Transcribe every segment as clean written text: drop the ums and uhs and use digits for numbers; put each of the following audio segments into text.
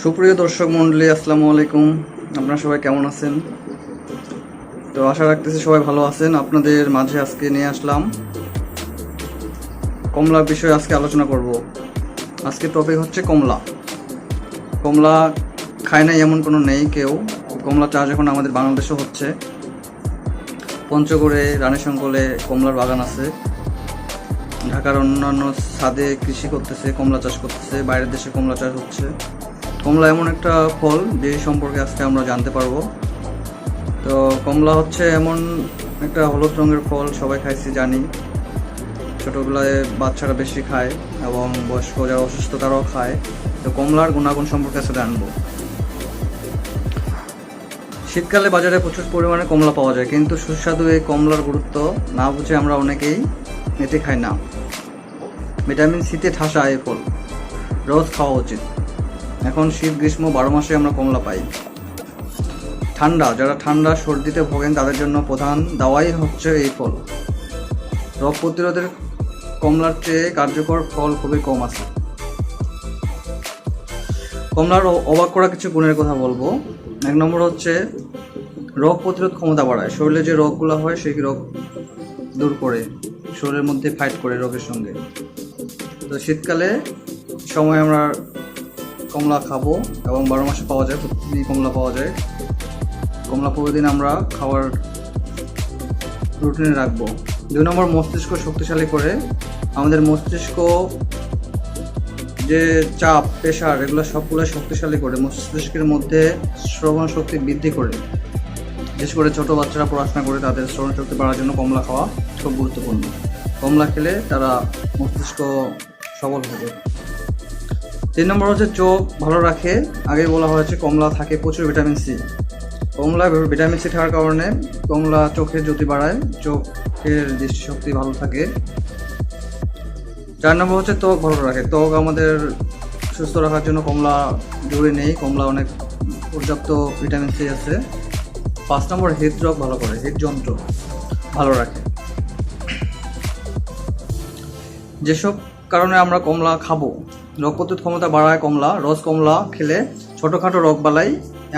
সুপ্রিয় দর্শক মণ্ডলী, আসসালামু আলাইকুম। আপনারা সবাই কেমন আছেন? তো আশা রাখতেছি সবাই ভালো আছেন। আপনাদের মাঝে আজকে নিয়ে আসলাম কমলার বিষয়ে আজকে আলোচনা করব। আজকে টপিক হচ্ছে কমলা। কমলা খায় নাই এমন কোনো নেই কেউ। কমলা চাষ এখন আমাদের বাংলাদেশও হচ্ছে। পঞ্চগড়ে, রানীশঙ্কলে কমলার বাগান আছে। ঢাকার অন্যান্য ছাদে কৃষি করতেছে, কমলা চাষ করতেছে। বাইরের দেশে কমলা চাষ হচ্ছে। কমলা এমন একটা ফল যে সম্পর্কে আজকে আমরা জানতে পারবো। তো কমলা হচ্ছে এমন একটা হলুদ রঙের ফল, সবাই খাইছি জানি। ছোটোবেলায় বাচ্চারা বেশি খায় এবং বয়স্ক যারা অসুস্থ তারাও খায়। তো কমলার গুণাগুণ সম্পর্কে আজকে জানবো। শীতকালে বাজারে প্রচুর পরিমাণে কমলা পাওয়া যায়, কিন্তু সুস্বাদু এই কমলার গুরুত্ব না বুঝে আমরা অনেকেই এটি খাই না। ভিটামিন সিতে ঠাসা এই ফল, রোজ খাওয়া উচিত। এখন শীত গ্রীষ্ম 12 মাসে আমরা কমলা পাই। যারা ঠান্ডা সর্দিতে ভোগেন তাদের জন্য প্রধান দাওয়াই হচ্ছে এই ফল। রোগ প্রতিরোধের কমলার চেয়ে কার্যকর ফল খুবই কম আছে। কমলার অবাক করা কিছু গুণের কথা বলবো। 1 নম্বর হচ্ছে রোগ প্রতিরোধ ক্ষমতা বাড়ায়। শরীরে যে রোগগুলো হয় সেই রোগ দূর করে, শরীরের মধ্যে ফাইট করে রোগের সঙ্গে। তো শীতকালে সময় আমরা কমলা খাবো এবং 12 মাসে পাওয়া যায়, প্রতিদিনই কমলা পাওয়া যায়। কমলা প্রতিদিন আমরা খাওয়ার রুটিনে রাখবো। 2 নম্বর মস্তিষ্ক শক্তিশালী করে। আমাদের মস্তিষ্ক যে চাপ, প্রেশার, এগুলো সবগুলো শক্তিশালী করে। মস্তিষ্কের মধ্যে শ্রবণ শক্তি বৃদ্ধি করে। বিশেষ করে ছোটো বাচ্চারা পড়াশোনা করে, তাদের শ্রবণ শক্তি বাড়ার জন্য কমলা খাওয়া খুব গুরুত্বপূর্ণ। কমলা খেলে তারা মস্তিষ্ক সবল হবে। 3 নম্বর হচ্ছে চোখ ভালো রাখে। আগে বলা হয়েছে কমলা থাকে প্রচুর ভিটামিন সি। কমলা ভিটামিন সি থাকার কারণে কমলা চোখের জ্যোতি বাড়ায়, চোখের দৃষ্টিশক্তি ভালো থাকে। 4 নম্বর হচ্ছে ত্বক ভালো রাখে। ত্বক আমাদের সুস্থ রাখার জন্য কমলা জরুরি নেই, কমলা অনেক পর্যাপ্ত ভিটামিন সি আছে। 5 নম্বর হৃদরোগ ভালো করে, হৃদযন্ত্র ভালো রাখে। যেসব কারণে আমরা কমলা খাবো: রোগ প্রতিরোধ ক্ষমতা বাড়ায় কমলা। রোজ কমলা খেলে ছোটোখাটো রোগ বালাই,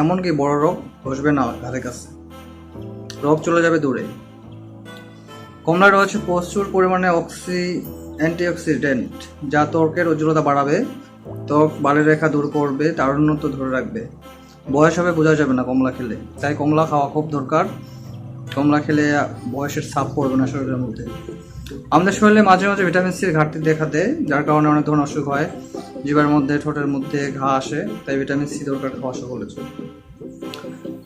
এমনকি বড় রোগ বসবে না ধারে কাছে, রোগ চলে যাবে দূরে। কমলায় রয়েছে প্রচুর পরিমাণে অ্যান্টিঅক্সিডেন্ট, যা ত্বকের উজ্জ্বলতা বাড়াবে, ত্বক বালের রেখা দূর করবে, তারুণ্যতা ধরে রাখবে। বয়স হবে বোঝা যাবে না কমলা খেলে, তাই কমলা খাওয়া খুব দরকার। কমলা খেলে বয়সের ছাপ পড়বে না শরীরের মধ্যে। আমাদের শরীরে মাঝে মাঝে ভিটামিন সির ঘাটতি দেখা দেয়, যার কারণে অনেক ধরনের অসুখ হয়। জিভার মধ্যে, ঠোঁটের মধ্যে ঘা আসে, তাই ভিটামিন সি দরকার খাওয়া সকলের জন্য।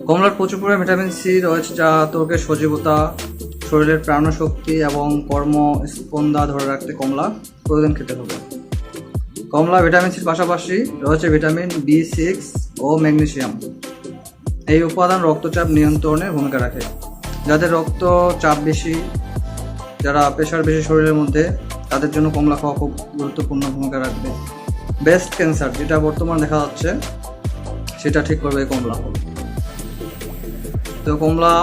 কমলার প্রচুর পরিমাণে ভিটামিন সি রয়েছে, যা ত্বকের সজীবতা, শরীরের প্রাণশক্তি এবং কর্মস্পন্দা ধরে রাখতে কমলা প্রতিদিন খেতে হবে। কমলা ভিটামিন সির পাশাপাশি রয়েছে ভিটামিন B6 ও ম্যাগনেসিয়াম। এই উপাদান রক্তচাপ নিয়ন্ত্রণে ভূমিকা রাখে। যাদের রক্তচাপ বেশি, যারা প্রেশার বেশি শরীরের মধ্যে, তাদের জন্য কমলা খাওয়া খুব গুরুত্বপূর্ণ ভূমিকা রাখবে। ব্রেস্ট ক্যান্সার যেটা বর্তমান দেখা যাচ্ছে, সেটা ঠিক করবে কমলা। তো কমলা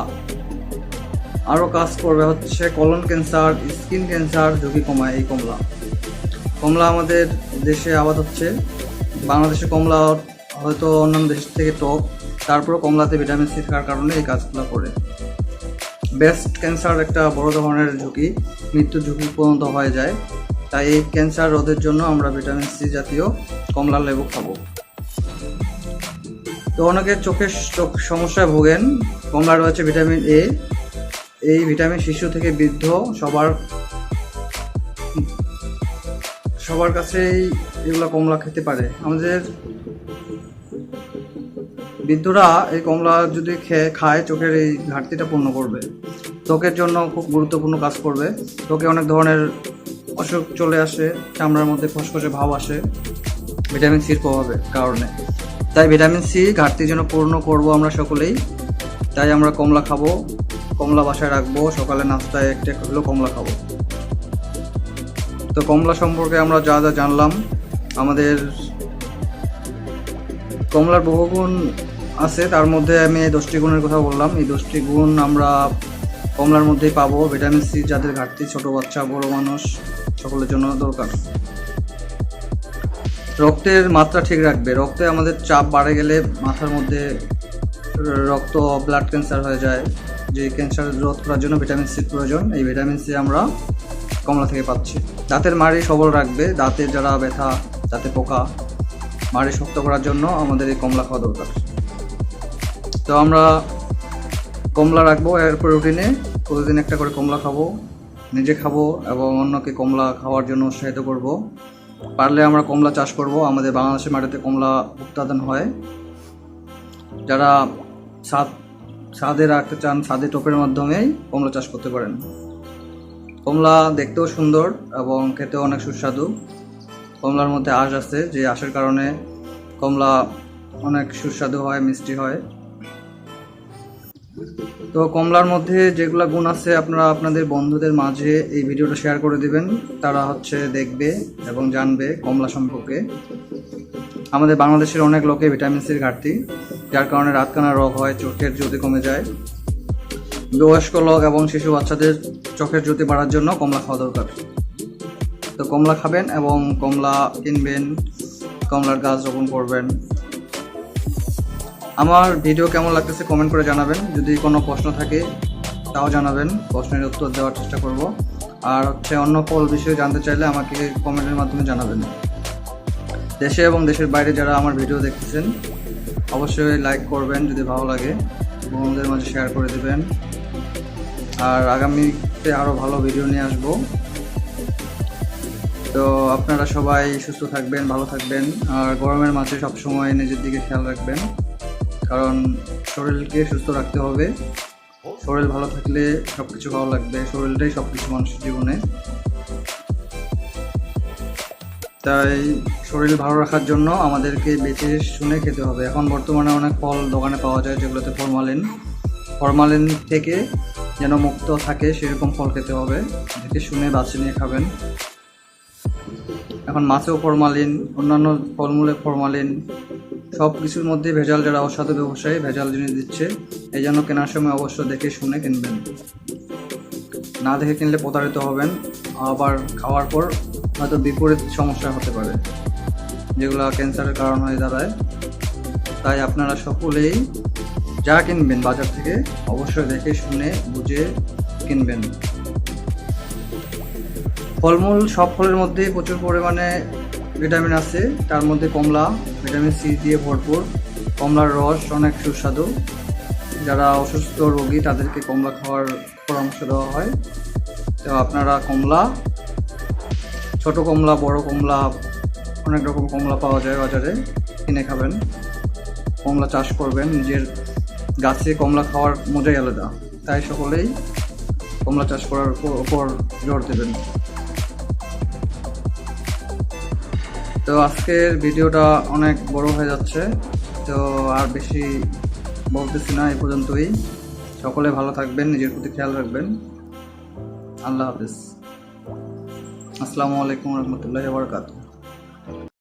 আরও কাজ করবে হচ্ছে কলন ক্যান্সার, স্কিন ক্যান্সার ঝুঁকি কমায় এই কমলা। কমলা আমাদের দেশে আবাদ হচ্ছে। বাংলাদেশে কমলা হয়তো অন্যান্য দেশ থেকে টক, তারপরেও কমলাতে ভিটামিন সি থাকার কারণে এই কাজগুলো করে। ব্রেস্ট ক্যান্সার একটা বড় ধরনের ঝুঁকি, মৃত্যুর ঝুঁকি পর্যন্ত হয়ে যায়। তাই এই ক্যান্সার রোধের জন্য আমরা ভিটামিন সি জাতীয় কমলা লেবু খাবো। তো অনেকে চোখ সমস্যায় ভোগেন। কমলা রয়েছে ভিটামিন এ। এই ভিটামিন শিশু থেকে বৃদ্ধ সবার কাছেই এগুলো কমলা খেতে পারে। আমাদের বৃদ্ধরা এই কমলা যদি খায়, চোখের এই ঘাটতিটা পূর্ণ করবে, ত্বকের জন্য খুব গুরুত্বপূর্ণ কাজ করবে। ত্বকে অনেক ধরনের অসুখ চলে আসে, চামড়ার মধ্যে খসখসে ভাব আসে ভিটামিন সির প্রভাবের কারণে। তাই ভিটামিন সি ঘাটতির জন্য পূর্ণ করব আমরা সকলেই। তাই আমরা কমলা খাবো, কমলা বাসায় রাখবো, সকালে নাস্তায় একটা হলেও কমলা খাবো। তো কমলা সম্পর্কে আমরা যা যা জানলাম, আমাদের কমলার বহুগুণ আছে, তার মধ্যে আমি এই 10টি গুণের কথা বললাম। এই 10টি গুণ আমরা কমলার মধ্যেই পাবো। ভিটামিন সি যাদের ঘাটতি, ছোট বাচ্চা, বড় মানুষ, সকলের জন্য দরকার। রক্তের মাত্রা ঠিক রাখবে। রক্তে আমাদের চাপ বাড়ে গেলে মাথার মধ্যে রক্ত ব্লাড ক্যান্সার হয়ে যায়, যে ক্যান্সার রোধ করার জন্য ভিটামিন সির প্রয়োজন। এই ভিটামিন সি আমরা কমলা থেকে পাচ্ছি। দাঁতের মাড়ি সবল রাখবে, দাঁতের যারা ব্যথা, দাঁতে পোকা, মাড়ি শক্ত করার জন্য আমাদের এই কমলা খাওয়া দরকার। তো আমরা কমলা রাখবো এরপর রুটিনে, প্রতিদিন একটা করে কমলা খাবো, নিজে খাবো এবং অন্যকে কমলা খাওয়ার জন্য উৎসাহিত করব। পারলে আমরা কমলা চাষ করব। আমাদের বাংলাদেশের মাটিতে কমলা উৎপাদন হয়। যারা ছাদে রাখতে চান, ছাদে টপের মাধ্যমেই কমলা চাষ করতে পারেন। কমলা দেখতেও সুন্দর এবং খেতেও অনেক সুস্বাদু। কমলার মধ্যে আঁশ আছে, যে আঁশের কারণে কমলা অনেক সুস্বাদু হয়, মিষ্টি হয়। তো কমলার মধ্যে যেগুলো গুণ আছে আপনারা আপনাদের বন্ধুদের মাঝে এই ভিডিওটা শেয়ার করে দিবেন, তারা দেখবে এবং জানবে কমলা সম্পর্কে। আমাদের বাংলাদেশের অনেক লোকে ভিটামিন সির ঘাটতি, যার কারণে রাতকানা রোগ হয়, চোখের জ্যোতি কমে যায়। বয়স্ক লোক এবং শিশু বাচ্চাদের চোখের জ্যোতি বাড়ার জন্য কমলা খাওয়া দরকার। তো কমলা খাবেন এবং কমলা কিনবেন, কমলার গাছ রোপণ করবেন। আমার ভিডিও কেমন লাগতেছে কমেন্ট করে জানাবেন। যদি কোনো প্রশ্ন থাকে তাও জানাবেন, প্রশ্নের উত্তর দেওয়ার চেষ্টা করব। আর অন্য ফল বিষয়ে জানতে চাইলে আমাকে কমেন্টের মাধ্যমে জানাবেন। দেশে এবং দেশের বাইরে যারা আমার ভিডিও দেখতেছেন অবশ্যই লাইক করবেন, যদি ভালো লাগে বন্ধুদের মাঝে শেয়ার করে দেবেন। আর আগামীতে আরও ভালো ভিডিও নিয়ে আসবো। তো আপনারা সবাই সুস্থ থাকবেন, ভালো থাকবেন। আর গরমের মাঝে সবসময় নিজের দিকে খেয়াল রাখবেন, কারণ শরীরকে সুস্থ রাখতে হবে। শরীর ভালো থাকলে সব কিছু ভালো লাগবে। শরীরটাই সব কিছু মানুষের জীবনে। তাই শরীর ভালো রাখার জন্য আমাদেরকে বেছে শুনে খেতে হবে। এখন বর্তমানে অনেক ফল দোকানে পাওয়া যায় যেগুলোতে ফরমালিন থেকে যেন মুক্ত থাকে সেরকম ফল খেতে হবে। দেখে শুনে বাছে নিয়ে খাবেন। এখন মাছেও ফরমালিন, অন্যান্য ফলমূলে ফরমালিন, সব কিছুর মধ্যে ভেজাল। যারা অসাধু ব্যবসায়ী ভেজাল জিনিস দিচ্ছে, এই জন্য কেনার সময় অবশ্য দেখে শুনে কিনবেন। না দেখে কিনলে প্রতারিত হবেন, আবার খাওয়ার পর হয়তো বিপরীত সমস্যা হতে পারে, যেগুলো ক্যান্সারের কারণ হয়ে দাঁড়ায়। তাই আপনারা সকলেই যা কিনবেন বাজার থেকে অবশ্যই দেখে শুনে বুঝে কিনবেন। ফলমূল, সব ফলের মধ্যে প্রচুর পরিমাণে ভিটামিন আছে। তার মধ্যে কমলা ভিটামিন সি দিয়ে ভরপুর। কমলার রস অনেক সুস্বাদু। যারা অসুস্থ রোগী তাদেরকে কমলা খাওয়ার পরামর্শ দেওয়া হয়। তো আপনারা কমলা, ছোট কমলা, বড় কমলা, অনেক রকম কমলা পাওয়া যায় বাজারে, কিনে খাবেন। কমলা চাষ করবেন, নিজের গাছে কমলা খাওয়ার মজাই আলাদা। তাই সকলেই কমলা চাষ করার উপর জোর দেবেন। তো আজকের ভিডিওটা অনেক বড় হয়ে যাচ্ছে, তো আর বেশি বলতেছি না, এই পর্যন্তই। সকলে ভালো থাকবেন, নিজের প্রতি খেয়াল রাখবেন। আল্লাহ হাফেজ। আসসালামু আলাইকুম রহমতুল্লাহি ওয়া বারাকাতুহু।